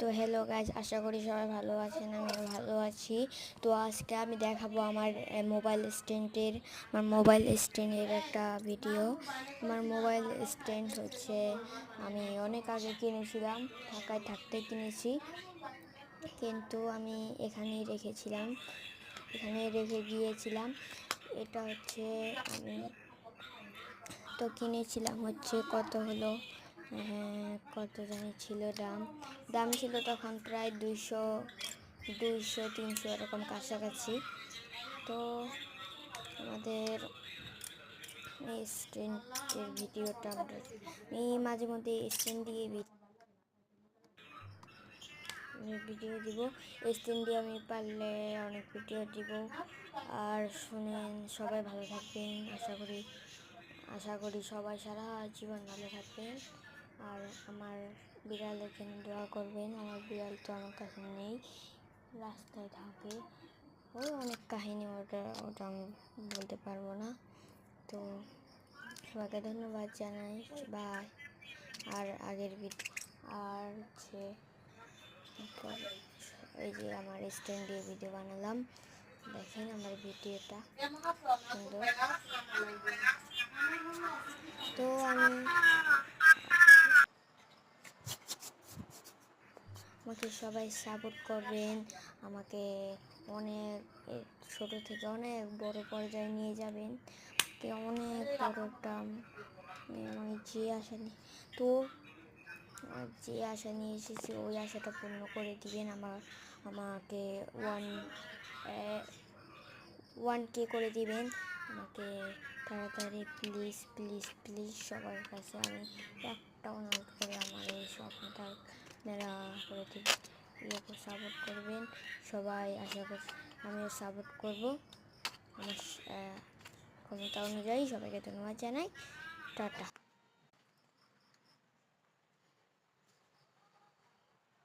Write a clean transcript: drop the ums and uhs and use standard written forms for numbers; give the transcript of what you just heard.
তো hello guys, আশা করি সবাই ভালো আছেন। আমিও ভালো আছি। তো আজকে আমি দেখাবো আমার মোবাইল স্ট্যান্ডের একটা ভিডিও। আমার মোবাইল স্ট্যান্ড হচ্ছে আমি অনেক আগে কিনেছিলাম, ঢাকায় থাকতে কিনেছি, কিন্তু আমি এখানেই রেখে গিয়েছিলাম। এটা হচ্ছে আমি তো কিনেছিলাম, হচ্ছে কত হলো, কত জানি ছিল দাম ছিল তখন প্রায় 200-300 এরকম কাছাকাছি। তো আমাদের এই স্ট্যান্ডের ভিডিওটা আমি মাঝে মধ্যে স্ট্যান্ড দিয়ে ভিডিও দিব। স্ট্যান্ড দিয়ে আমি পারলে অনেক ভিডিও দিব। আর শুনেন, সবাই ভালো থাকবেন। আশা করি সবাই সারা জীবন ভালো থাকবেন। আর আমার বিড়ালের জন্য দোয়া করবেন। আমার বিড়াল তো আমার কাছে নেই, রাস্তায় থাকে। ওই অনেক কাহিনী, ওটা আমি বলতে পারবো না। তো সবাইকে ধন্যবাদ জানাই। বাই। আর আগের আর হচ্ছে এই যে আমার স্ট্যান্ড দিয়ে ভিডিও বানালাম, দেখেন আমার ভিডিওটা সুন্দর। তো আমাকে সবাই সাপোর্ট করবেন, আমাকে অনেক ছোট থেকে অনেক বড় পর্যায়ে নিয়ে যাবেন। অনেক বড় একটা আমি যে আশা নিয়ে এসেছি ওই আশাটা পূর্ণ করে দিবেন। আমাকে 1K করে দিবেন আমাকে তাড়াতাড়ি, প্লিজ প্লিজ প্লিজ। সবার কাছে আমি একটা অনুরোধ করে আমার এই স্বপ্নটা আপনারা করে দিবেন, সাপোর্ট করবেন সবাই। আশা করছি আমিও সাপোর্ট করব আমার ক্ষমতা অনুযায়ী। সবাইকে ধন্যবাদ জানাই। টাটা।